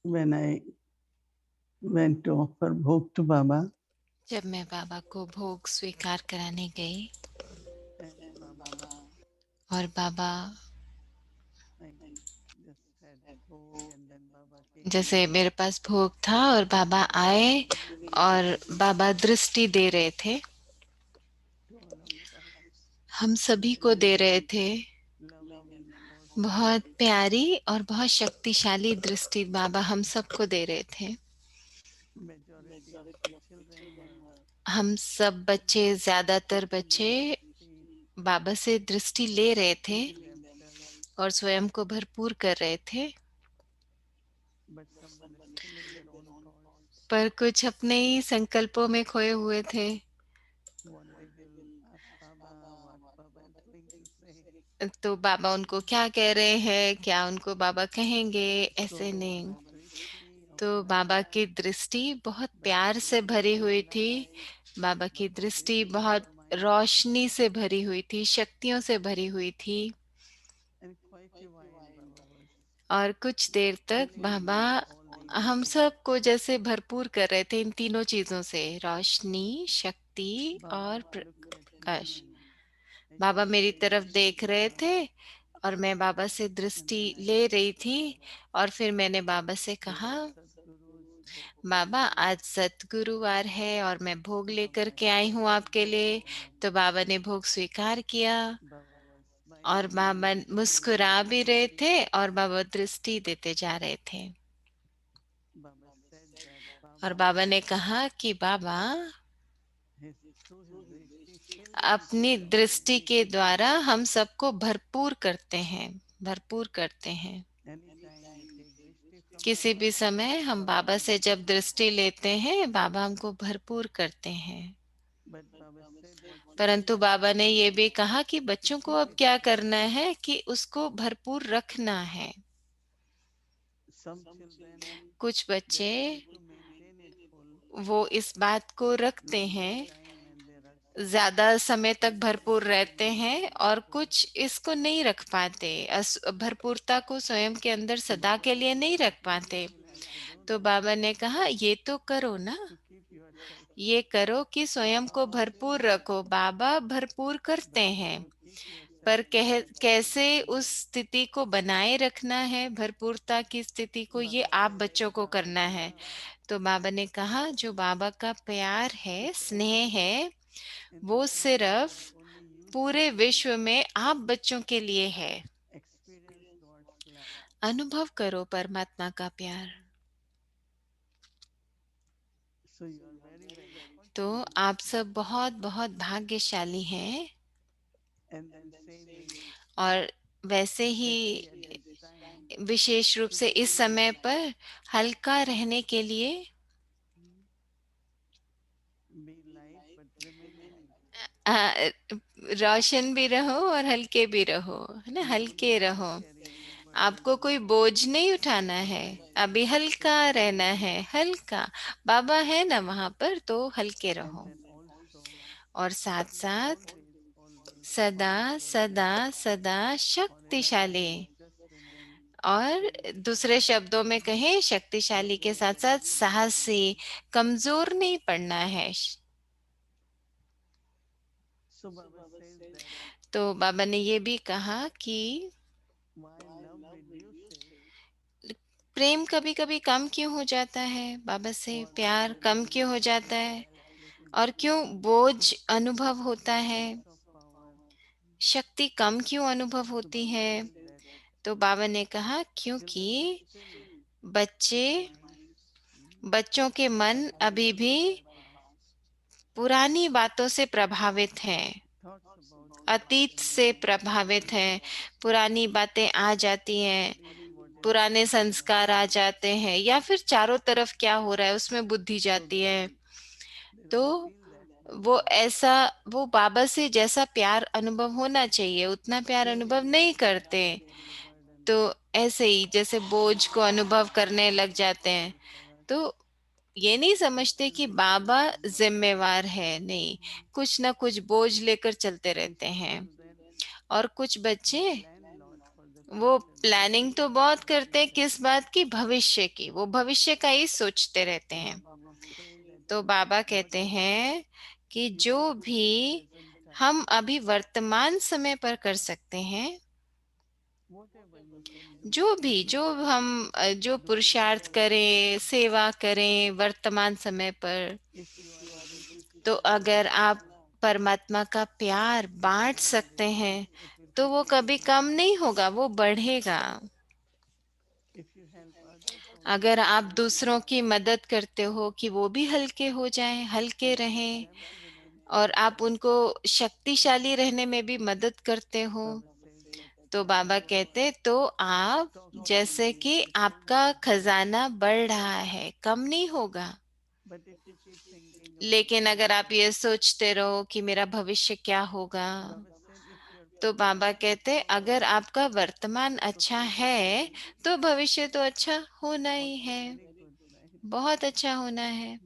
when I went to offer bhog to Baba, जब मैं बाबा को भोग स्वीकार कराने गई and Baba, और बाबा, I just had bhog, and then Baba came and जैसे मेरे पास भोग था और बाबा आए और बाबा दृष्टि दे रहे थे, to all of us, हम सभी को very, दे रहे very थे। loving and forceful. बहुत प्यारी और बहुत शक्तिशाली दृष्टि बाबा हम सबको दे रहे थे। Majority of the children were हम सब बच्चे, ज्यादातर taking बच्चे dristis बाबा से दृष्टि ले to रहे थे fill themselves, और स्वयं को भरपूर कर रहे थे, but some were still in their own thoughts. पर कुछ अपने ही संकल्पों में खोए हुए थे। What they will ask Baba, what Baba is going to say. तो बाबा उनको क्या कह रहे हैं, क्या उनको बाबा कहेंगे, ऐसे So नहीं। the drishti of तो बाबा love, की दृष्टि बहुत the प्यार से भरी brilliance of हुई थी। light, बाबा की Baba दृष्टि giving बहुत determined, रोशनी से भरी हुई थी, शक्तियों से भरी हुई थी। and quite a while Baba was और कुछ देर तक filling Baba with all these हम सबको जैसे भरपूर कर रहे थे इन तीनों चीजों से, रोशनी, शक्ति Baba और looked at Prakash. me. I Baba think मेरी I तरफ looked at देख रहे Baba, थे और मैं बाबा से and दृष्टि then I ले said, रही थी। और फिर मैंने बाबा से this कहा, is Sadhguru's बाबा Bhog. आज सतगुरुवार है और मैं भोग लेकर Baba के आई हूँ accepted आपके लिए। Bhog. तो बाबा ने भोग स्वीकार किया Baba was और smiling बाबा and मुस्कुरा giving भी रहे dristis. थे और बाबा दृष्टि देते जा रहे थे। Baba said that और Baba बाबा ने कहा कि बाबा his through his drishti fills each अपनी one of us. दृष्टि के द्वारा हम सबको भरपूर करते हैं, भरपूर करते हैं। Anytime we take drishti from किसी भी Baba, समय हम Baba बाबा से fills जब us. दृष्टि लेते हैं, बाबा हमको भरपूर करते हैं। But Baba said that children परंतु have बाबा ने to ये भी कहा कि to बच्चों को keep अब it क्या full. करना है कि उसको भरपूर रखना है। Some children कुछ they बच्चे try to maintain it full वो इस बात को रखते longer हैं, time and they are so ज्यादा समय तक भरपूर excited and रहते हैं, और enthusiastic. कुछ इसको नहीं रख पाते, भरपूरता को स्वयं के अंदर So सदा Baba के लिए said नहीं that रख you पाते। people have to do तो that बाबा ने कहा ये तो करो ना, to keep yourself ये full. करो कि स्वयं को Baba said भरपूर that, रखो। बाबा भरपूर करते but how हैं, to keep yourself पर full is your कैसे उस responsibility. स्थिति को बनाए रखना है, भरपूरता की स्थिति को, ये Baba आप said that बच्चों को Baba's करना है। love तो बाबा ने कहा जो बाबा का प्यार है, is स्नेह only है, in the वो whole सिर्फ world, only you पूरे children विश्व में आप बच्चों के लिए है। experience God's love. अनुभव करो परमात्मा का प्यार। So you are very, very तो fortunate. आप सब बहुत बहुत भाग्यशाली हैं। And then saying, और वैसे ही especially at this time, विशेष रूप to से इस stay समय पर हल्का रहने के लिए, be light but remain heavy. आ, रोशन भी रहो और हल्के भी रहो, है ना, No हल्के need to रहो। carry any burden आपको or कोई बोझ नहीं be उठाना है, light अभी to हल्का remain रहना है, heavy. हल्का। बाबा है ना वहां पर, तो हल्के And रहो। then also और साथ साथ always, always सदा powerful सदा सदा or in other शक्तिशाली। words, just remain और दूसरे courageous, शब्दों में कहें, शक्तिशाली के साथ साथ resourceful. साहसी, कमजोर नहीं पड़ना है। So Baba says that तो बाबा ने ये भी कहा कि why love reduces प्रेम कभी कभी कम क्यों हो जाता है, बाबा से or why प्यार there कम is क्यों हो जाता है, little और bit क्यों बोझ अनुभव होता है, less of power. शक्ति कम क्यों अनुभव So होती Baba है। says that तो बाबा ने कहा क्योंकि children still बच्चे, their minds बच्चों के are मन अभी भी dominated by past पुरानी बातों से प्रभावित हैं, thoughts about past अतीत से and प्रभावित हैं। पुरानी बातें आ जाती हैं, really what is पुराने happening संस्कार around आ them. जाते हैं, या फिर चारों तरफ क्या हो रहा है उसमें बुद्धि So जाती है। they तो don't feel that वो love. ऐसा, वो बाबा से जैसा प्यार अनुभव होना चाहिए उतना प्यार Then अनुभव they नहीं start करते। taking the burden तो ऐसे ही जैसे बोझ को अनुभव करने लग जाते हैं। responsibility for us. तो ये नहीं समझते Still कि they carry Baba some burden जिम्मेवार है, नहीं, कुछ ना कुछ बोझ लेकर चलते and रहते हैं। children और कुछ are बच्चे landlords for the वो future प्लानिंग तो बहुत करते हैं, किस बात की? भविष्य की। वो भविष्य का ही सोचते रहते so हैं। Baba was saying that तो बाबा कहते whatever हैं कि you जो can do भी at present time, हम अभी वर्तमान समय पर कर सकते हैं, whatever you can do, जो हम जो do it पुरुषार्थ present करें, time. सेवा करें वर्तमान समय पर, If you are able to तो spread your अगर आप love, परमात्मा का प्यार it will बांट never सकते हैं, reduce, it will तो keep वो कभी increasing. कम नहीं होगा, वो बढ़ेगा। If you help others also, अगर they आप will be दूसरों light. की मदद करते हो कि वो भी हल्के हो जाएं, हल्के Helping रहें, them to remain और आप powerful. उनको शक्तिशाली रहने में भी मदद करते हो, Baba says that तो you बाबा are कहते तो आप talking जैसे कि beautiful, आपका खजाना बढ़ रहा है, कम नहीं होगा। but if you keep thinking about the लेकिन अगर आप future, ये सोचते रहो कि मेरा भविष्य क्या होगा, Baba said if your तो present बाबा is कहते अगर good, आपका वर्तमान so अच्छा future will है, be तो भविष्य तो अच्छा होना ही also है, very good, right? बहुत अच्छा होना है।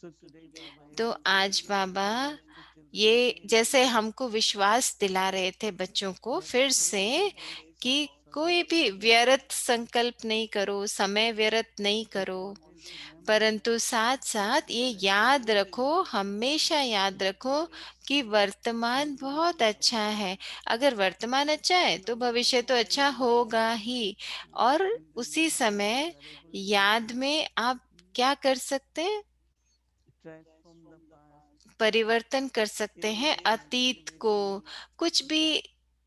So today Baba is तो आज giving Baba assurance to children ये again जैसे हमको विश्वास दिला रहे थे बच्चों को that फिर से, don't waste कि some कोई भी time, व्यर्थ संकल्प नहीं करो, समय व्यर्थ नहीं but करो, always remember परंतु साथ साथ ये that याद present रखो, is हमेशा याद रखो कि वर्तमान बहुत अच्छा है। अगर वर्तमान अच्छा है तो भविष्य तो अच्छा होगा ही। और in the उसी now if you समय are able to याद में आप क्या कर सकते हैं? transform the past परिवर्तन कर सकते in a हैं अतीत positive को। way कुछ भी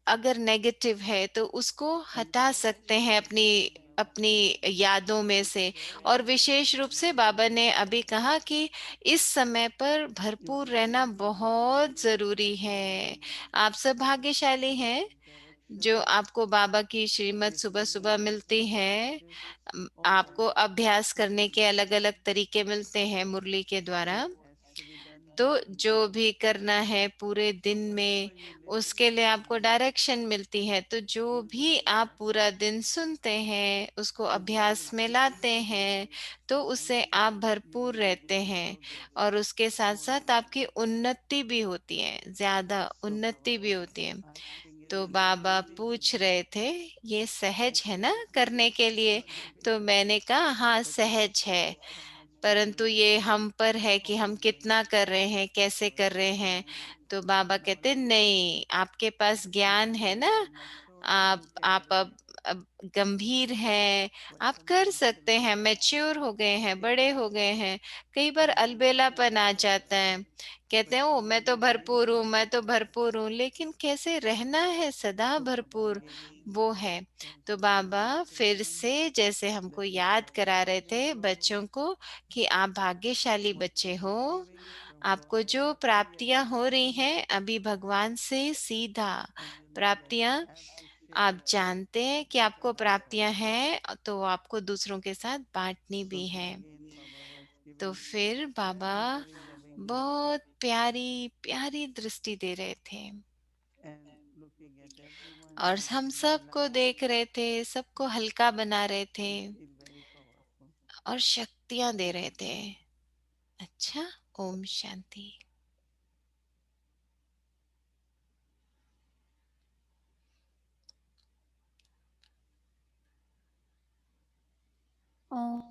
अगर नेगेटिव है तो उसको and हटा सकते हैं especially अपनी Baba अपनी said यादों में it's से। और very विशेष रूप से important बाबा ने अभी कहा कि इस समय पर you are भरपूर रहना very बहुत lucky जरूरी है। आप सब भाग्यशाली that हैं this जो direction आपको बाबा की श्रीमत is सुबह being सुबह मिलती given है। like this आपको often अभ्यास to करने के अलग अलग तरीके मिलते हैं मुरली के द्वारा। what has to be done तो in जो day. भी करना है पूरे So दिन whatever में, you listen उसके in लिए the आपको morning, डायरेक्शन मिलती है। तो जो भी आप पूरा दिन सुनते हैं उसको if you अभ्यास में लाते consistently do हैं, it, तो उससे आप you भरपूर will be रहते doing हैं। progress और उसके साथ more साथ and आपकी more. उन्नति भी होती है, ज्यादा So Baba उन्नति भी was होती है। asking, is तो it बाबा very पूछ easy? रहे थे ये I सहज है said ना it is करने के लिए? तो difficult, मैंने कहा हाँ but it सहज है, requires so much परंतु ये determination, हम पर है कि हम commitment, कितना कर रहे हैं, कैसे कर effort, रहे हैं। time, तो बाबा कहते knowledge. नहीं, आपके पास You ज्ञान have है ना, become mature, you can आप do it. अब गंभीर हैं, But आप कर sometimes सकते हैं, children मैच्योर हो गए हैं, feel बड़े हो like गए हैं। कई बार I'm also अलबेलापन आ जाता mature, है, कहते but हैं ओ मैं still तो I need भरपूर हूँ, help. मैं तो भरपूर हूँ, लेकिन कैसे रहना है सदा So Baba भरपूर, again वो है। तो बाबा emphasizing फिर children से जैसे that हमको you are याद करा रहे very थे बच्चों blessed. को कि आप भाग्यशाली बच्चे Whatever हो। receiving from आपको God जो clearly प्राप्तियां हो रही seen, हैं अभी भगवान से सीधा and you know that you प्राप्तियां, have to आप share जानते हैं कि with आपको others प्राप्तियां also. हैं तो आपको दूसरों के साथ बांटनी So भी है। again Baba was तो giving फिर बाबा very very loving dृष्टि बहुत प्यारी प्यारी दृष्टि दे रहे थे and looking at everyone और giving हम them सबको light, देख रहे थे, सबको हल्का बना रहे थे you feel very powerful. और शक्तियां दे रहे थे। अच्छा, Om Shanti. Om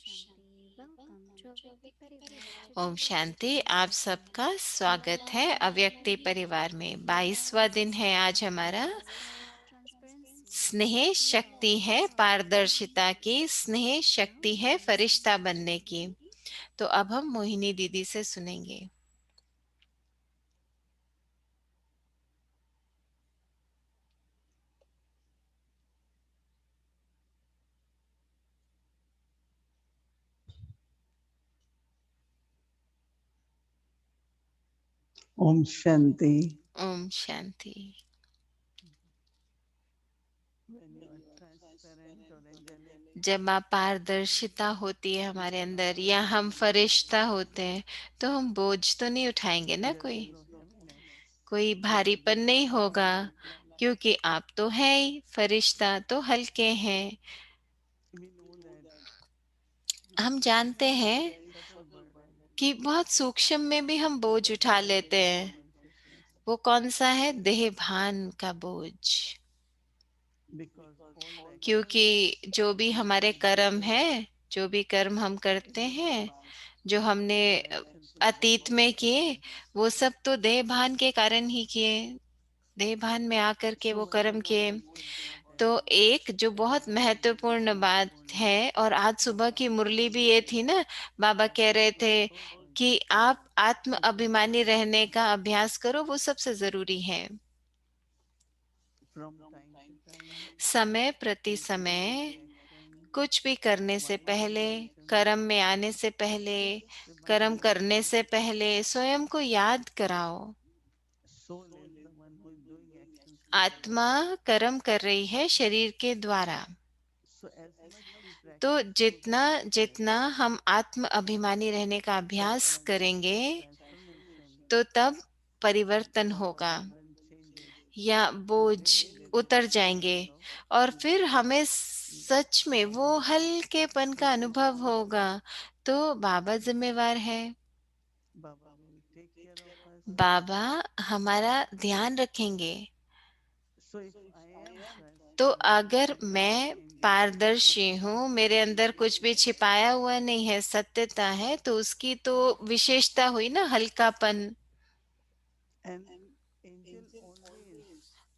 Shanti. Welcome to Avyakti Parivar. Om Today is शांति। आप सबका स्वागत है 22nd अव्यक्ति day परिवार में। of 22वां दिन है आज हमारा। practice of transparency, स्नेह love, शक्ति है पारदर्शिता की, स्नेह now शक्ति है Mohini फरिश्ता Didi. बनने की। तो अब हम मोहिनी दीदी से सुनेंगे। Om Shanti. Om Shanti. When you are transparent or angelic, जब आप पारदर्शिता होती है हमारे अंदर या हम फरिश्ता होते हैं, तो हम बोझ तो नहीं उठाएंगे ना there is कोई, no heaviness कोई because भारीपन you are नहीं होगा, completely light. क्योंकि आप तो है ही फरिश्ता, तो हल्के हैं। We know that हम जानते there is हैं a subtle burden कि बहुत सूक्ष्म में भी हम बोझ that is उठा the लेते deha हैं। consciousness. वो कौन सा है? देह भान का बोझ। because all the क्योंकि actions जो भी we हमारे do in the कर्म past है, जो भी कर्म हम करते in the हैं, past जो हमने the actions of the अतीत में body किए, वो सब तो देह भान के कारण ही किए, देह भान में आकर के so वो one कर्म more किए। most important तो एक जो बहुत महत्वपूर्ण बात है, और आज सुबह की मुरली भी ये थी ना, बाबा कह रहे थे कि आप आत्म अभिमानी रहने का अभ्यास करो, वो सबसे जरूरी है। from time to time समय प्रति before any समय, action कुछ भी करने से whatever पहले, the action कर्म में आने से पहले, just remind कर्म करने yourself से पहले स्वयं को याद कराओ, soul is the one who is doing actions in the आत्मा body. कर्म कर रही है शरीर के द्वारा। So as much we तो practice through the जितना mindfulness, जितना हम आत्म अभिमानी रहने का that अभ्यास when करेंगे, the transformation, तो तब परिवर्तन the होगा, burden changes, या बोझ then we get the उतर feeling जाएंगे, of और peace. फिर हमें सच में वो हल्केपन का अनुभव होगा। तो बाबा जिम्मेवार है, Baba will take care of us. बाबा हमारा ध्यान रखेंगे। So if I am तो transparent अगर and I am मैं angelic, पारदर्शी whatever हूँ, the मेरे अंदर कुछ भी reality is, छिपाया हुआ नहीं है, सत्यता है, तो उसकी तो विशेषता हुई ना, हल्कापन। and angel always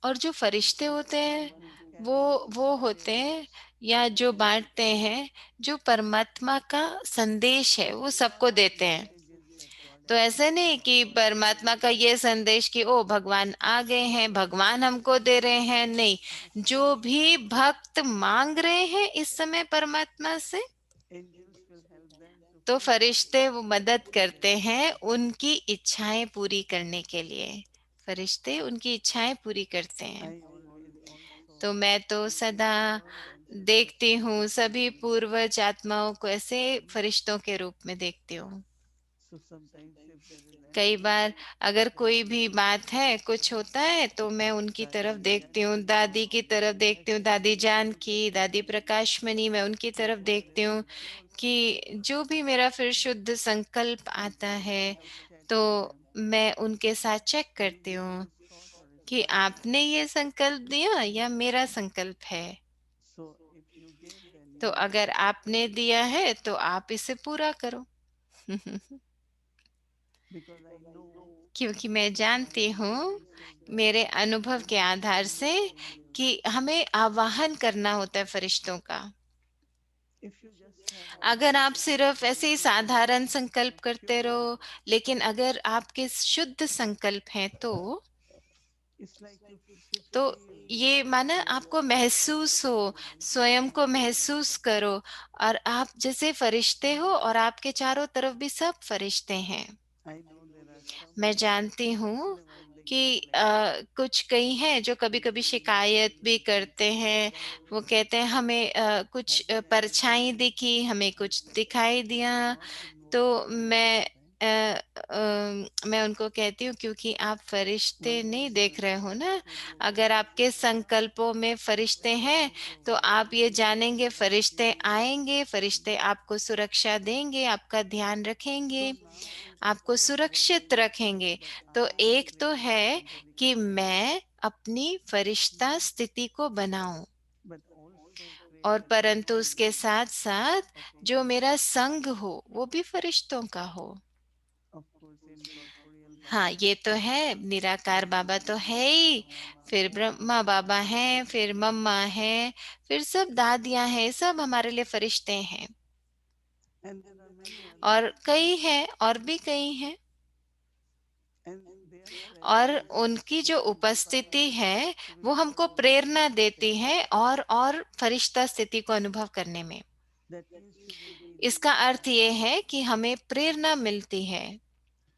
और जो फरिश्ते होते the हैं, one who वो carries वो the होते message, हैं, या जो बांटते हैं, जो परमात्मा का संदेश है वो सबको देते हैं। messages that God तो has ऐसे given नहीं us. कि परमात्मा का ये संदेश कि ओ भगवान आ गए हैं, भगवान हमको दे रहे हैं, नहीं। जो भी भक्त मांग रहे हैं इस समय परमात्मा से, Angels will help them to तो fulfill फरिश्ते वो मदद their करते हैं wishes. उनकी इच्छाएं पूरी करने के लिए। फरिश्ते उनकी इच्छाएं पूरी करते हैं। I always also तो मैं तो see सदा all the ancestors देखती like हूँ, सभी angels. पूर्वज आत्माओं को ऐसे फरिश्तों के रूप में देखती हूँ। So sometimes if there is कई any बार अगर कोई भी problem, बात है, कुछ होता है, तो मैं उनकी तरफ Dadi देखती हूँ, Janki दादी की तरफ देखती हूँ, दादी especially, जानकी, दादी प्रकाशमणि, मैं उनकी तरफ देखती हूँ they also कि come. जो भी मेरा फिर शुद्ध संकल्प आता है, I check तो with them. मैं उनके साथ चेक You करती gave हूँ this thought or is कि mine? आपने ये संकल्प दिया या मेरा संकल्प है। So if you gave, then तो you अगर आपने दिया है तो आप इसे पूरा करो। because I know क्योंकि मैं from my जानती हूँ experiences that मेरे अनुभव we के need to आधार से create angels. कि हमें आवाहन करना होता है फरिश्तों का। If you just have अगर आप mindfulness सिर्फ ऐसे ही without any साधारण संकल्प करते pure रहो, love, लेकिन अगर आपके शुद्ध संकल्प हैं, it's like you should तो feel ये माना आपको महसूस हो, स्वयं को महसूस करो, और आप जैसे फरिश्ते हो और आपके चारों तरफ भी सब फरिश्ते हैं। I know there are some मैं who जानती हूँ whenever they कि complain, कुछ कई हैं जो कभी कभी शिकायत भी करते हैं। वो कहते हैं हमें कुछ have you परछाई ever दिखी, हमें कुछ दिखाई दिया। not तो invoking the name of them? मैं उनको कहती हूँ क्योंकि आप फरिश्ते One नहीं is देख रहे हो ना। Surya अगर आपके संकल्पों में फरिश्ते हैं, तो आप ये जानेंगे फरिश्ते आएंगे, फरिश्ते आपको सुरक्षा देंगे, आपका ध्यान So रखेंगे, now it is आपको not one सुरक्षित thing रखेंगे। that तो I एक तो make my है angelic कि state, मैं अपनी फरिश्ता स्थिति को बनाऊं, but also और create a परंतु उसके community साथ साथ of जो angels. मेरा संग हो वो भी फरिश्तों का हो। Of course, incorporeal हाँ, Baba, ये तो है, निराकार बाबा तो है ही, Mama, फिर ब्रह्मा बाबा हैं, फिर मम्मा हैं, फिर सब दादियां हैं, सब हमारे लिए फरिश्ते हैं। and there are many others. और कई हैं, और भी कई हैं, And their और presence उनकी जो inspires उपस्थिति us है to वो हमको become more प्रेरणा देती farishta. है और फरिश्ता स्थिति को अनुभव करने में। That means to get इसका अर्थ ये inspired है कि हमें प्रेरणा मिलती है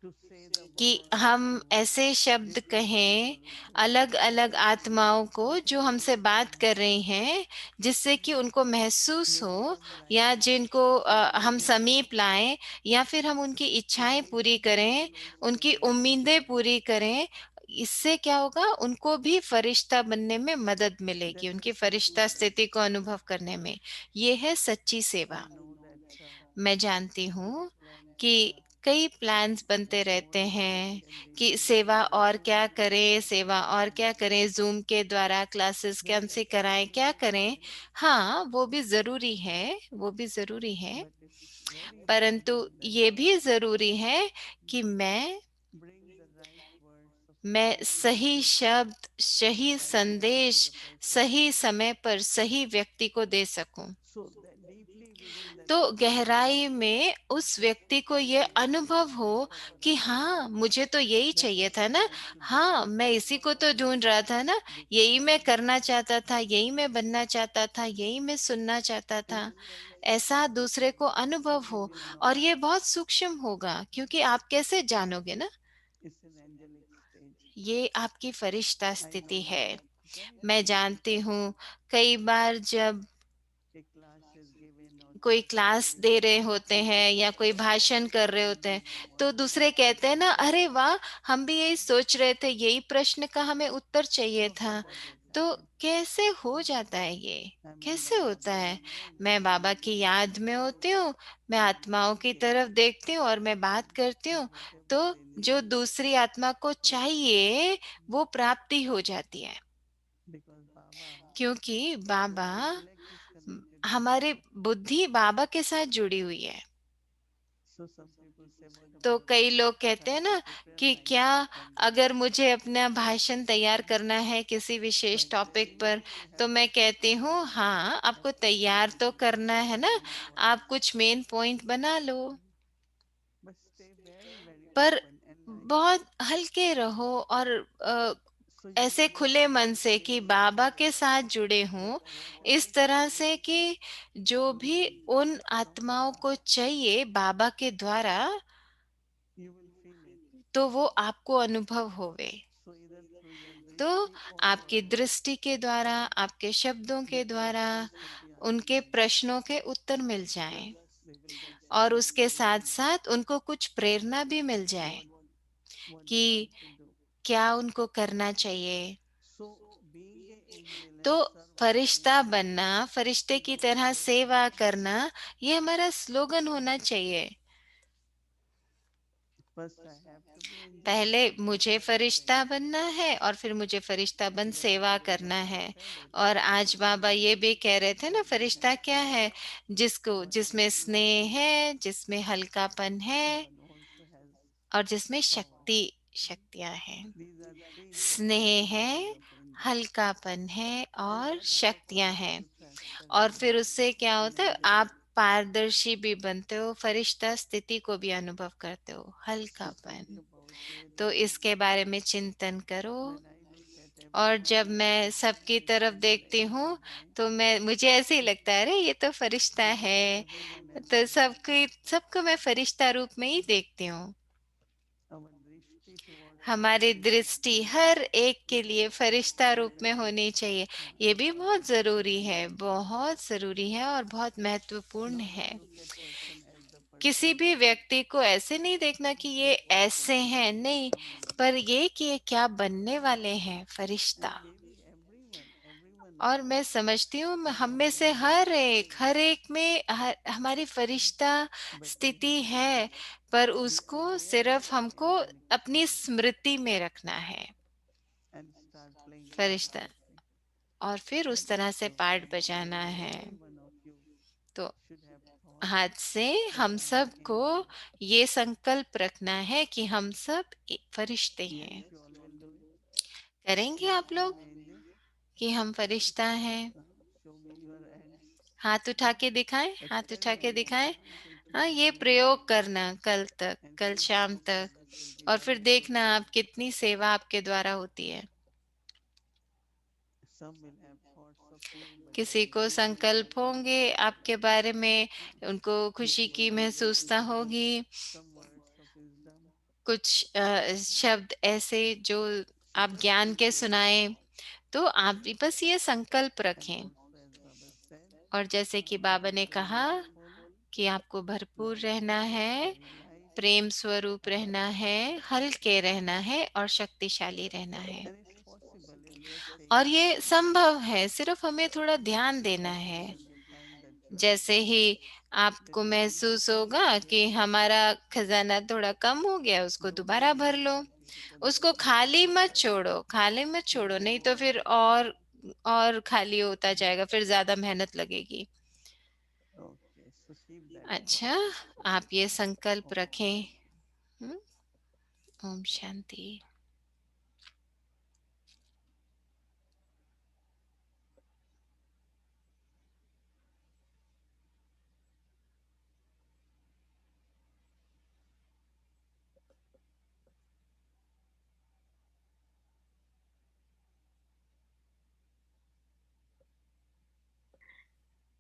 to say the कि words हम to ऐसे शब्द different कहें souls अलग अलग आत्माओं को जो हमसे बात कर रही हैं, जिससे कि उनको महसूस make हो, them like या जिनको हम angels. समीप लाएं, या फिर हम उनकी इच्छाएं पूरी करें, They will उनकी also उम्मीदें पूरी करें। इससे क्या होगा, उनको भी फरिश्ता बनने में मदद that मिलेगी, is उनकी true फरिश्ता service. स्थिति को अनुभव करने में। ये है सच्ची I सेवा। know that मैं जानती this हूँ plan कि कई प्लान्स बनते रहते What else हैं can we कि do? सेवा What else और can क्या we do? करें, सेवा और क्या करें, ज़ूम के द्वारा क्लासेस That is कैसे कराएँ, क्या absolutely करें? fine. हाँ, वो भी ज़रूरी है, वो भी ज़रूरी है, But it's very परंतु important that ये we भी ज़रूरी है कि bring the right words of मैं encouragement सही शब्द, to the सही right time to संदेश, the person. सही समय पर सही व्यक्ति को दे सकूं। So that deeply within that तो person, गहराई में उस व्यक्ति को ये अनुभव हो कि हाँ, मुझे तो यही that's चाहिए what था I ना, want to do. हाँ, मैं इसी को तो ढूंढ रहा था ना, यही मैं Because करना चाहता था, यही मैं बनना चाहता था, यही मैं सुनना चाहता in था। a sense, ऐसा दूसरे को अनुभव you हो, will और know ये बहुत सूक्ष्म होगा, क्योंकि आप कैसे जानोगे ना, it's an angelic stage. ये आपकी फरिश्ता I स्थिति know है। that very मैं many जानती times हूँ, कई बार जब a class is given or कोई talk is class they given, रहे होते हैं या कोई भाषण कर रहे होते हैं, everyone तो wants to दूसरे answer कहते हैं ना, questions. अरे वाह, हम भी यही सोच रहे थे, यही प्रश्न का हमें उत्तर चाहिए So था। how does it तो happen? कैसे हो जाता है ये, I'm in कैसे Baba होता है? remembrance. मैं बाबा की याद में होती हूँ, मैं I आत्माओं की communicate तरफ देखती हूँ और मैं बात करती and हूँ, whatever तो they जो need, दूसरी आत्मा को चाहिए वो प्राप्ति हो जाती है, because Baba, क्योंकि your Baba, intellect is connected with हमारी Baba. बुद्धि बाबा के साथ जुड़ी हुई है। So some people say, what तो about कई लोग if कहते I हैं have to ना prepare कि क्या, myself and अगर मुझे अपना भाषण तैयार करना है किसी विशेष like टॉपिक पर, definitely you तो have मैं to कहती prepare हूँ, and हाँ, have आपको to think तैयार तो about करना है the ना, main आप points, कुछ मेन पॉइंट बना लो, but stay very very पर open and nice. बहुत हल्के रहो और So you ऐसे will get खुले मन से कि opportunity बाबा के साथ जुड़े that हों, whatever इस तरह spirit से कि जो you भी need, उन आत्माओं को चाहिए बाबा के द्वारा, you will feel it. तो वो आपको अनुभव होवे। So either through your तो drishti or आपकी दृष्टि के द्वारा, आपके शब्दों के the द्वारा questions will be उनके answered. प्रश्नों के उत्तर मिल Plus जाएं, they will get some और उसके साथ motivation साथ उनको कुछ प्रेरणा भी मिल जाए what what कि they need to do. क्या उनको करना चाहिए। So being an angel तो and servant फरिश्ता means बनना, फरिश्ते की तरह सेवा करना, ये हमारा स्लोगन होना चाहिए। first I have to be angel पहले and then मुझे servant फरिश्ता angel. बनना है और फिर मुझे फरिश्ता बन सेवा Yesterday करना Baba है। said it. और आज बाबा ये भी कह रहे थे ना, फरिश्ता क्या Compassion. है? जिसको, One has जिसमें love, स्नेह है, जिसमें हल्कापन है, one also has और जिसमें power. शक्तियां हैं। These are three important स्नेह qualities है, of angel. हल्कापन है And और that's what you शक्तियां have हैं। to transfer और in फिर उससे क्या in होता है, angelic. आप पारदर्शी भी बनते हो, फरिश्ता स्थिति को भी अनुभव करते हो, So think हल्कापन। about it तो and इसके बारे में चिंतन करो। when I look at और everyone जब and मैं see सबकी this तरफ angel देखती at हूँ, one time तो मैं, मुझे ऐसे ही लगता है, अरे ये तो फरिश्ता because है। everyone has तो been सबको मैं फरिश्ता रूप में ही देखती हूँ। our drishti towards हमारी everyone should दृष्टि be हर एक के लिए फरिश्ता रूप very में very होनी चाहिए। ये भी important. बहुत ज़रूरी है, बहुत ज़रूरी है और बहुत महत्वपूर्ण Not to है। look at person as the किसी person भी व्यक्ति को ऐसे नहीं देखना कि ये that what they ऐसे can हैं, do to नहीं, someone. पर ये कि ये क्या बनने वाले हैं, फरिश्ता। And maybe everyone और मैं समझती हूँ, हम has में से been हर एक में हमारी फरिश्ता but we स्थिति have to है, be पर be उसको aware of सिर्फ that हमको angelic अपनी stage स्मृति में रखना है, and start playing parts Firishta, of it. और फिर उस तरह से So पार्ट बजाना है। every one of you तो should have thought हाथ से that हम I am सबको angel. ये संकल्प रखना है कि हम सब फरिश्ते Yes, हैं। you all will do it. करेंगे That आप I am लोग angel. कि हम फरिश्ता हैं? Show me your hands. हाथ उठा के दिखाएं, हाथ उठा के Experiment दिखाएं। until हाँ, tomorrow ये evening प्रयोग करना कल तक, and कल see how शाम the तक, service will be और फिर done through देखना you. आप कितनी सेवा आपके द्वारा होती है। Some will have thoughts of you, but they किसी will को be angry. संकल्प होंगे आपके बारे में, उनको खुशी People की will say महसूसता होगी, some words of wisdom. कुछ शब्द ऐसे जो So आप just ज्ञान keep के it. सुनाएं। तो आप भी बस ये संकल्प And रखें। also, as Baba said, और जैसे कि to बाबा be ने कहा prayerful, कि आपको भरपूर light, रहना है, very light, प्रेम स्वरूप and रहना है, powerful. हल्के रहना है और शक्तिशाली रहना है। And it's possible in just और ये संभव है, सिर्फ हमें थोड़ा ध्यान देना every है। single time that you are जैसे praying. ही आपको महसूस होगा कि हमारा खजाना थोड़ा कम हो गया, उसको दोबारा भर लो। उसको खाली मत छोड़ो, खाली मत छोड़ो, नहीं तो फिर और खाली होता जाएगा, फिर ज्यादा मेहनत लगेगी। Okay, so keep that in अच्छा, mind. आप ये संकल्प Om रखें। Shanti. Om Shanti.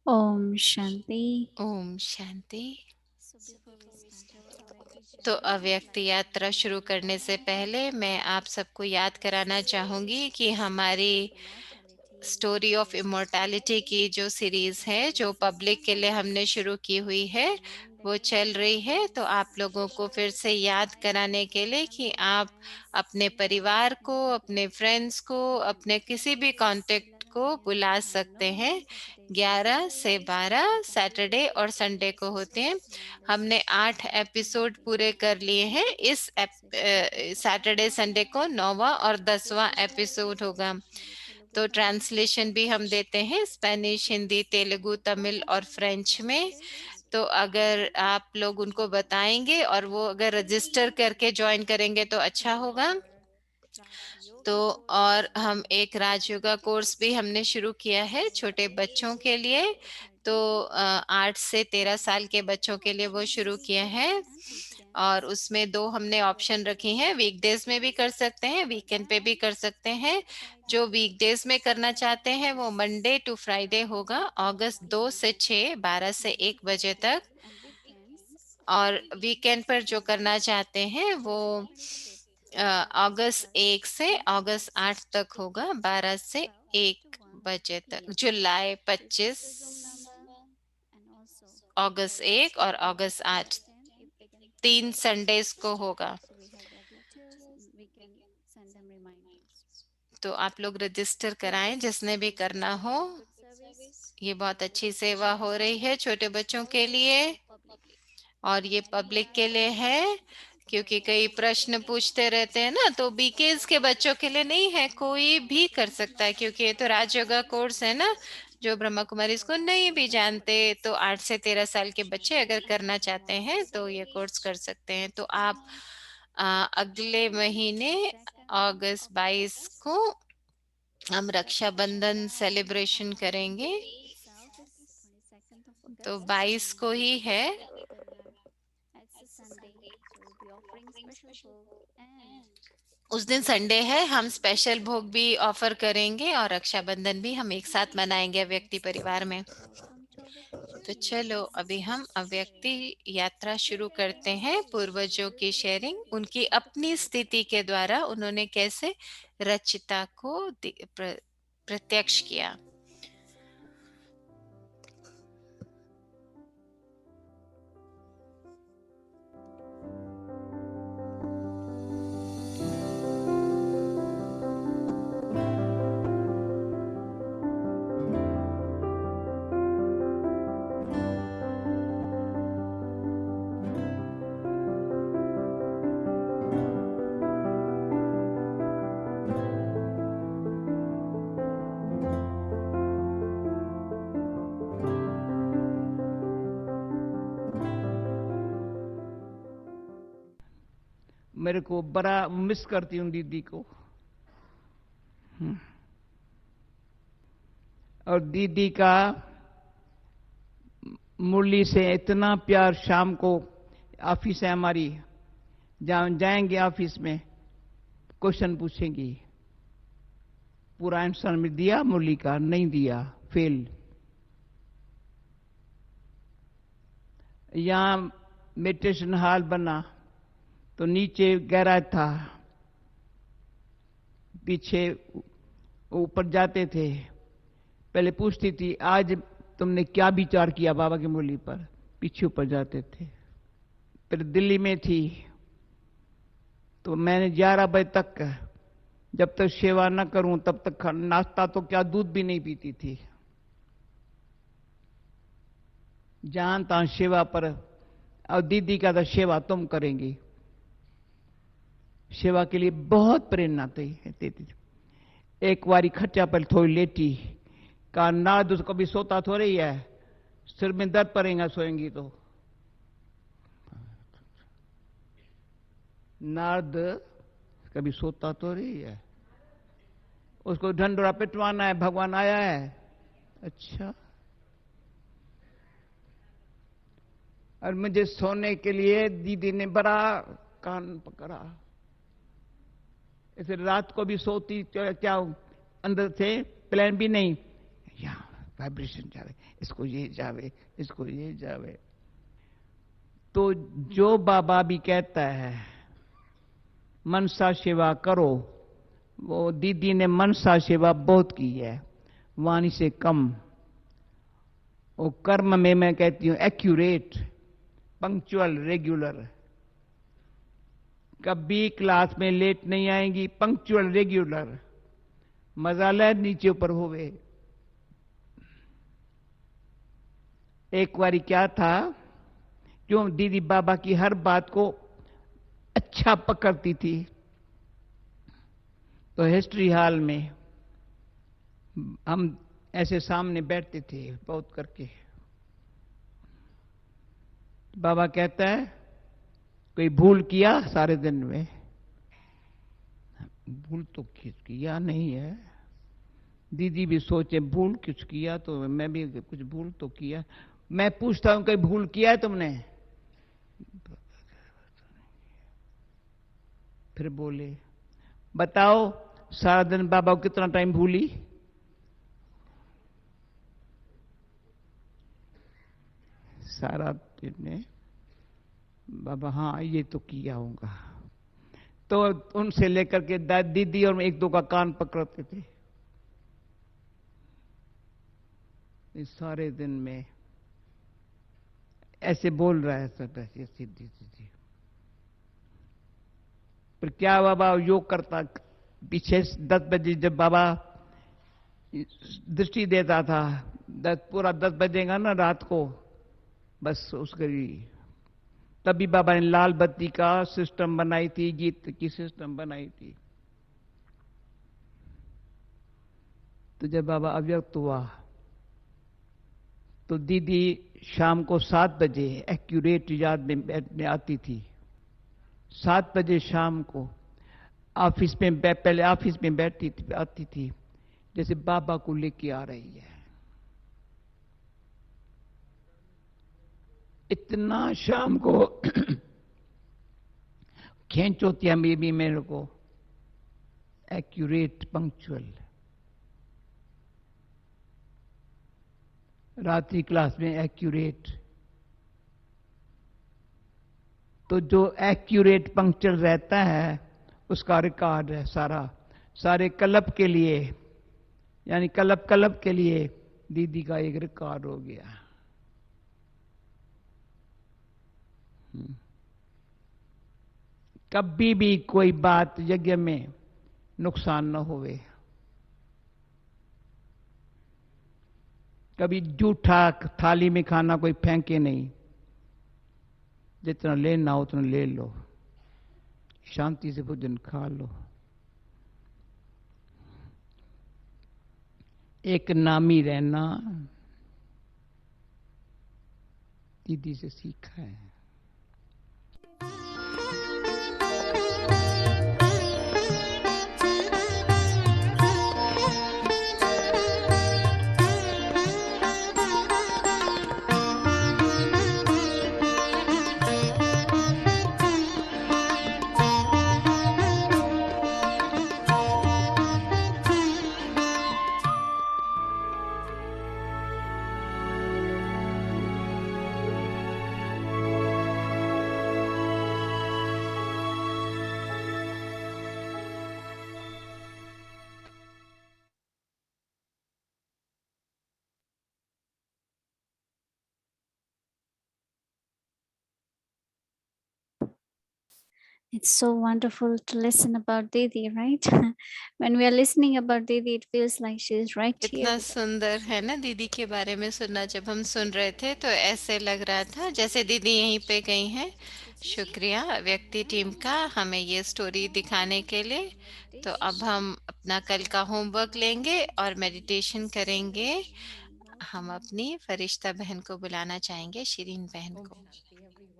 Om Shanti. Om Shanti. So before we start our Avyakti तो journey, I would अव्यक्त like to यात्रा remind शुरू करने से everyone पहले मैं आप सबको याद that कराना this चाहूंगी कि series हमारी of immortality story of is immortality की जो सीरीज है, जो पब्लिक के लिए हमने शुरू की हुई है, वो चल रही है। तो आप लोगों को फिर से याद कराने के लिए कि आप अपने परिवार को, अपने फ्रेंड्स को, अपने किसी भी कांटेक्ट को बुला सकते हैं। 11 से 12 सैटरडे और संडे को होते हैं। हमने 8 एपिसोड पूरे कर लिए हैं। इस सैटरडे संडे को 9वां और 10वां एपिसोड होगा। तो ट्रांसलेशन भी हम देते हैं स्पेनिश, हिंदी, तेलुगु, तमिल और फ्रेंच में। तो अगर आप लोग उनको बताएंगे और वो अगर रजिस्टर करके ज्वाइन करेंगे तो अच्छा होगा। तो और हम एक राजयोगा कोर्स भी हमने शुरू किया है छोटे बच्चों के लिए। तो 8 से 13 साल के बच्चों के लिए वो शुरू किया है। और उसमें 2 हमने ऑप्शन रखी हैं, वीकडेज में भी कर सकते हैं, वीकेंड पे भी कर सकते हैं। जो वीकडेज में करना चाहते हैं वो मंडे टू फ्राइडे होगा, अगस्त 2 से 6, 12 से 1 बजे तक। और वीकेंड पर जो करना चाहते हैं वो अगस्त 1 से अगस्त 8 तक होगा, 12 से 1 बजे तक। जुलाई 25, अगस्त 1 और अगस्त 8, 3 संडेज को होगा। तो आप लोग रजिस्टर कराएं जिसने भी करना हो। ये बहुत अच्छी सेवा हो रही है छोटे बच्चों के लिए, और ये पब्लिक के लिए है। क्योंकि कई प्रश्न पूछते रहते हैं ना, तो बीकेज के बच्चों के लिए नहीं है, कोई भी कर सकता है। क्योंकि ये तो राजयोगा कोर्स है ना, जो ब्रह्मा कुमारी इसको नहीं भी जानते। तो 8 से 13 साल के बच्चे अगर करना चाहते हैं तो ये कोर्स कर सकते हैं। तो आप अगले महीने अगस्त 22 को हम रक्षाबंधन सेलिब्रेशन करेंगे। तो 22 को ही है। उस दिन संडे है, हम स्पेशल भोग भी ऑफर करेंगे और रक्षाबंधन भी हम एक साथ मनाएंगे व्यक्ति परिवार में। तो चलो अभी हम अव्यक्ति यात्रा शुरू करते हैं। पूर्वजों की शेयरिंग, उनकी अपनी स्थिति के द्वारा उन्होंने कैसे रचिता को प्रत्यक्ष किया। मेरे को बड़ा मिस करती हूँ दीदी को। और दीदी का मुरली से इतना प्यार। शाम को ऑफिस है हमारी, जहाँ जाएंगे ऑफिस में क्वेश्चन पूछेंगी, पूरा आंसर में दिया मुरली का, नहीं दिया फेल। यहाँ मेडिटेशन हॉल बना तो नीचे गैराज था, पीछे ऊपर जाते थे। पहले पूछती थी आज तुमने क्या विचार किया बाबा की मुरली पर, पीछे ऊपर जाते थे। फिर दिल्ली में थी तो मैंने 11 बजे तक, जब तक सेवा न करूं तब तक नाश्ता तो क्या दूध भी नहीं पीती थी। जहां तहां सेवा पर, और दीदी का तो सेवा तुम करेंगी। सेवा के लिए बहुत प्रेरणा देती थी। एक बारी खच्चा पर थोड़ी लेटी, कहा नाद उसको भी सोता थोड़ी है, सिर में दर्द पड़ेगा सोएंगी तो। नारद कभी सोता तो नहीं है, उसको ढंडोरा पिटवाना है, भगवान आया है। अच्छा, और मुझे सोने के लिए दीदी ने बड़ा कान पकड़ा। ऐसे रात को भी सोती क्या, अंदर से प्लान भी नहीं, यहाँ वाइब्रेशन जावे, इसको ये जावे, इसको ये जावे। तो जो बाबा भी कहता है मनसा सेवा करो, वो दीदी ने मनसा सेवा बहुत की है, वाणी से कम। वो कर्म में मैं कहती हूं एक्यूरेट, पंक्चुअल, रेगुलर। कभी क्लास में लेट नहीं आएंगी, पंक्चुअल, रेगुलर। मजा ले नीचे ऊपर होवे। एक बारी क्या था, क्यों दीदी बाबा की हर बात को अच्छा पकड़ती थी, तो हिस्ट्री हॉल में हम ऐसे सामने बैठते थे बहुत करके। बाबा कहता है कोई भूल किया सारे दिन में? भूल तो किया नहीं है। दीदी भी सोचे भूल कुछ किया, तो मैं भी कुछ भूल तो किया। मैं पूछता हूं कोई भूल किया है तुमने? फिर बोले बताओ सारा दिन बाबा को कितना टाइम भूली? सारा दिन में बाबा हाँ ये तो किया होगा। तो उनसे लेकर के दीदी और एक दो का कान पकड़ते थे। इस सारे दिन में ऐसे बोल रहा है सब, ऐसे सीधी सीधी। पर क्या बाबा योग करता, पीछे 10 बजे जब बाबा दृष्टि देता था, पूरा 10 बजेगा ना रात को, बस उसकी तभी बाबा ने लाल बत्ती का सिस्टम बनाई थी, गीत की सिस्टम बनाई थी। तो जब बाबा अव्यक्त हुआ तो दीदी शाम को 7 बजे एक्यूरेट याद में बैठने आती थी। 7 बजे शाम को ऑफिस में, पहले ऑफिस में बैठती थी, आती थी जैसे बाबा को लेके आ रही है। इतना शाम को खींच होती है मे भी मेरे को, एक्यूरेट, पंक्चुअल। रात्रि क्लास में एक्यूरेट। तो जो एक्यूरेट पंक्चुअल रहता है उसका रिकॉर्ड है सारा, सारे क्लब के लिए, यानी क्लब के लिए दीदी का एक रिकॉर्ड हो गया। कभी भी कोई बात यज्ञ में नुकसान न होवे। कभी जूठा थाली में खाना कोई फेंके नहीं, जितना लेना हो उतना ले लो, शांति से भोजन खा लो। एक नामी रहना दीदी से सीखा है। It's so wonderful to listen about Didi, right? When we are listening about Didi, it feels like she is right here कितना with us. सुंदर है ना दीदी के बारे में सुनना। जब हम सुन रहे थे तो ऐसे लग रहा था जैसे दीदी यहीं पे गई हैं। शुक्रिया व्यक्ति टीम का हमें ये स्टोरी दिखाने के लिए। तो अब हम अपना कल का होमवर्क लेंगे और मेडिटेशन करेंगे। हम अपनी फरिश्ता बहन को बुलाना चाहेंगे, शिरीन बहन Om को। Shanti everyone.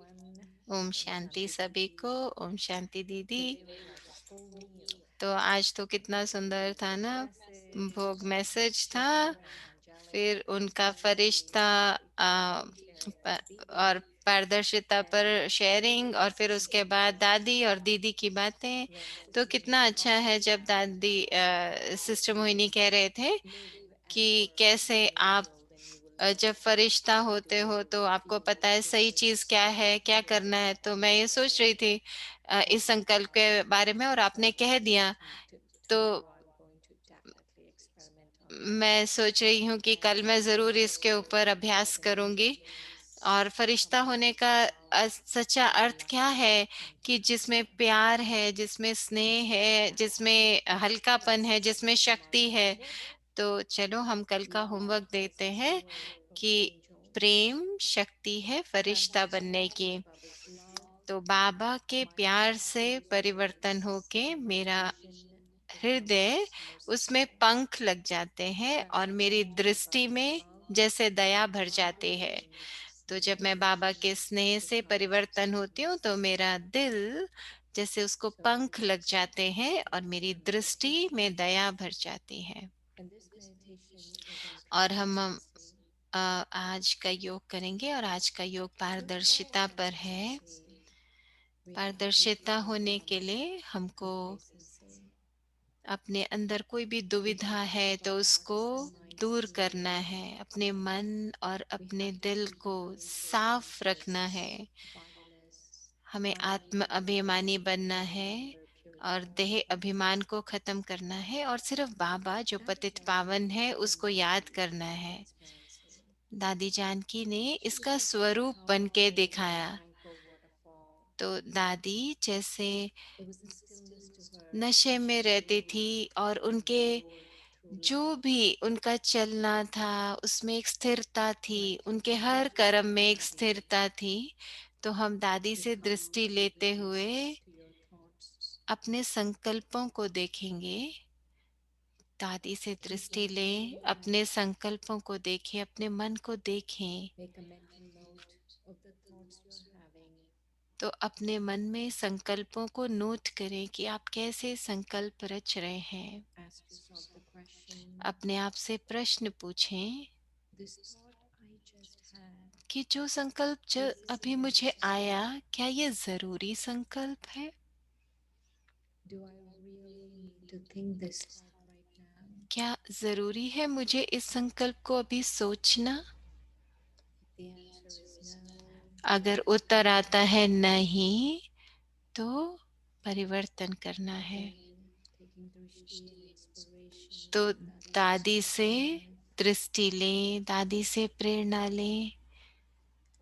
ओम Om शांति Shanti सभी Didi. को। ओम शांति दीदी। Today was like a full meal. तो आज तो कितना सुंदर था ना, भोग Message, मैसेज था। divine, angelic, फिर उनका clarity, फरिश्ता आ, sharing, प- और Didi, पारदर्शिता पर and शेयरिंग, और फिर उसके बाद Didi दादी और दीदी की बातें। when तो Sister कितना Mohini अच्छा talked है जब about दादी how सिस्टर you मोहिनी कह रहे थे live कि and work कैसे as an आप angel, then you will know जब फरिश्ता how होते हो to तो आपको feel पता है सही चीज different क्या है, क्या करना है। तो मैं ये emotions सोच रही थी इस and संकल्प के बारे में, और आपने कह दिया। तो tomorrow I'm going to definitely experiment on that. मैं सोच रही हूँ कि कल मैं ज़रूर इसके So ऊपर अभ्यास the करूँगी। meaning is और फरिश्ता होने compassion, का love, सच्चा अर्थ क्या है कि जिसमें enthusiasm. प्यार है, जिसमें स्नेह है, जिसमें हल्कापन है, जिसमें शक्ति है। तो चलो हम कल का Love होमवर्क as देते the हैं soul of कि the angel. प्रेम शक्ति है फरिश्ता बनने Transform की। with Baba's love. तो बाबा के My प्यार heart से grows परिवर्तन wings होके and my मेरा vision हृदय, becomes उसमें merciful. पंख लग जाते हैं और मेरी Transform with दृष्टि Baba's में love. जैसे दया My भर heart जाती grows है। wings तो and जब my मैं बाबा के vision स्नेह से becomes परिवर्तन होती हूँ तो मेरा merciful. दिल जैसे उसको So पंख लग जाते today's हैं और मेरी दृष्टि meditation, में दया भर जाती है। and this meditation is on और हम transparency. आज का योग करेंगे, और आज का योग First of all, पारदर्शिता पर है। transparency. We have to पारदर्शिता होने के overcome लिए हमको complacency. अपने अंदर कोई भी We दुविधा have to है give तो our उसको hearts and minds दूर करना space. है। अपने मन और We अपने have to दिल keep को our साफ intentions रखना है। spotless, हमें mind आत्म अभिमानी purified, बनना है and heart और purified. देह अभिमान को खत्म करना है, और सिर्फ बाबा जो Dada पतित Janki पावन है उसको याद embodied करना है। transparency. दादी जानकी ने She इसका was like a स्वरूप बन के calm and दिखाया। tranquil waterfall. तो दादी जैसे There was a stillness to her नशे as में she रहती थी, और उनके flowed through जो life, भी उनका चलना था उसमें एक स्थिरता थी, like उनके taking हर distance कर्म from में एक reality. स्थिरता थी। तो हम दादी You से come दृष्टि to लेते हुए witness to your thoughts. अपने संकल्पों को देखेंगे। दादी से दृष्टि Reflect on लें, them अपने now. संकल्पों को देखें, अपने मन को देखें। Make a mental note of the thoughts you're having. तो अपने मन में संकल्पों को नोट करें कि आप कैसे संकल्प रच रहे हैं। Ask yourself the question, अपने आप से प्रश्न पूछें this thought I just had, कि जो संकल्प जो is this अभी मुझे necessary? आया, क्या ये जरूरी संकल्प है? Do I really need to think this thought right now? क्या जरूरी है मुझे इस संकल्प को अभी सोचना? If the answer is no, अगर उत्तर आता है नहीं, तो परिवर्तन करना है। then taking drishti and inspiration तो from Dadi's दादी से inspiration, दृष्टि लें, दादी से प्रेरणा लें,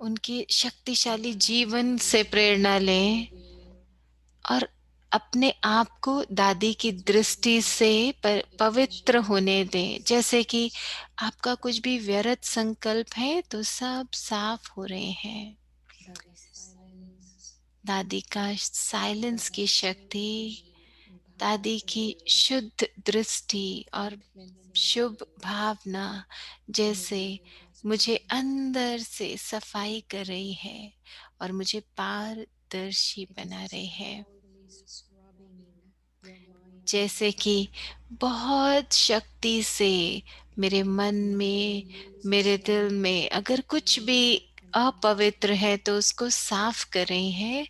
उनकी शक्तिशाली allow जीवन Dadi से to प्रेरणा guide लें, you और अपने आप को दादी की as you दृष्टि से release the पवित्र होने दें। hindrances. जैसे कि आपका कुछ भी व्यर्थ संकल्प है तो सब साफ हो रहे हैं। Dadi's silence, दादी का साइलेंस की Dadi's शक्ति, purity and दादी की bhava शुद्ध दृष्टि और are cleansing Shubh me Bhavna from जैसे remaining मुझे transparent. अंदर से सफाई कर रही है और मुझे पारदर्शी It is बना as रही है। powerfully scrubbing your mind and जैसे कि heart. बहुत शक्ति से मेरे मन Now में, release मेरे दिल all में अगर कुछ भी negativity and अपवित्र है impurity. तो उसको साफ कर रही है,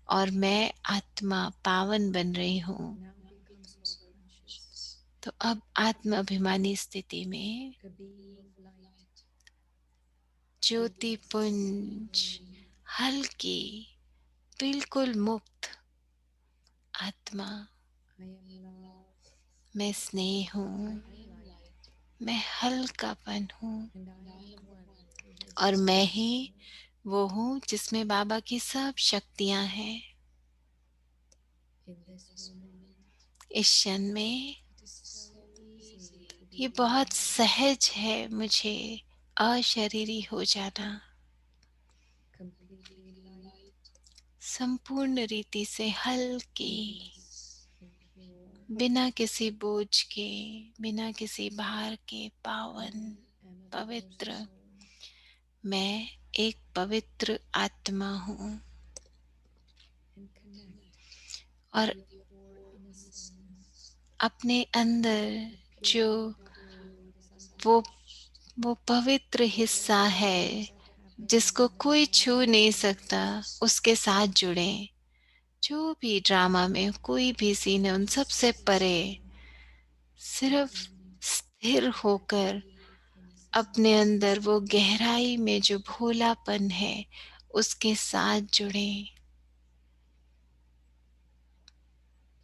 और मैं आत्मा पावन बन रही हूँ। Now become so conscious, तो अब आत्म अभिमानी स्थिति में a being of light, Jyoti radiance पुंज, within. हल्की, बिल्कुल मुक्त आत्मा। I am love, मैं स्नेह I हूँ, am light, मैं हल्कापन हूँ, and I am the one who has और मैं everything. ही वो हूँ जिसमें बाबा की सब शक्तियां हैं। in this moment. इस क्षण में It is so easy to ये be बहुत सहज है मुझे अशरीरी हो जाना, completely light, संपूर्ण रीति से हल्की, and pure. बिना किसी बोझ के, बिना किसी भार के, पावन, I am a pure पवित्र। soul. मैं एक पवित्र आत्मा हूँ And connect और with your core innocence, अपने अंदर the जो pure part that is वो untouched, वो पवित्र हिस्सा है that happens जिसको in the कोई छू नहीं moment. सकता, उसके साथ जुड़ें। जो भी ड्रामा में कोई भी सीन है उन सब से परे सिर्फ स्थिर होकर अपने अंदर वो गहराई में जो भोलापन है उसके साथ जुड़ें।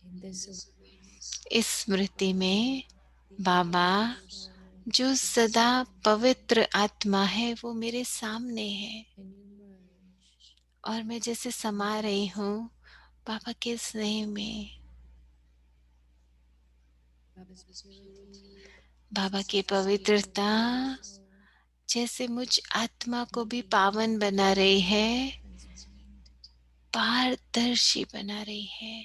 In this awareness, इस स्मृति में the बाबा pure soul जो is सदा present, पवित्र आत्मा है वो मेरे सामने है and you merge और मैं जैसे समा रही हूँ बाबा के स्नेह में, Baba's purity, बाबा की पवित्रता soul, जैसे मुझ आत्मा को भी पावन बना रही है, transparent. पारदर्शी बना रही है।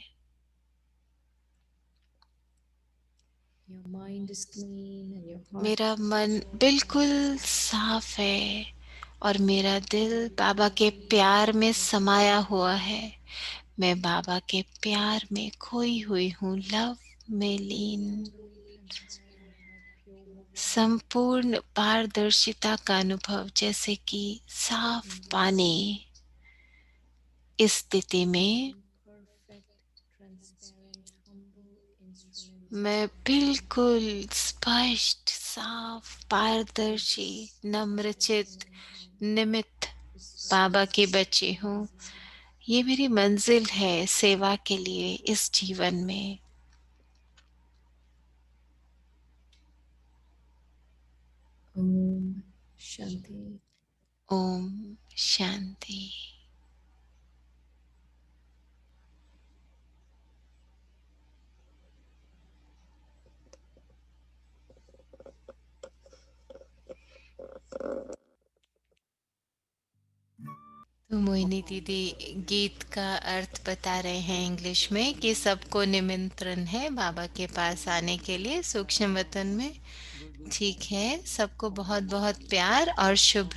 Your mind is clean and your heart मेरा मन बिल्कुल साफ है और मेरा दिल बाबा के प्यार में समाया हुआ है। मैं बाबा के प्यार में खोई हुई हूँ, लव में लीन। totally transparent like pure water. संपूर्ण पारदर्शिता का अनुभव जैसे कि साफ पानी। इस स्थिति में Perfect, transparent, humble instruments. मैं बिल्कुल स्पष्ट, साफ, पारदर्शी, नम्रचित, निमित्त बाबा की बच्ची हूँ। ये मेरी मंजिल है सेवा के लिए इस जीवन में। Om Shanti. ओम शांति। तो मोहिनी दीदी गीत का अर्थ बता रहे हैं इंग्लिश में कि सबको निमंत्रण है बाबा के पास आने के लिए सूक्ष्म वतन में। ठीक है, सबको बहुत बहुत प्यार और शुभ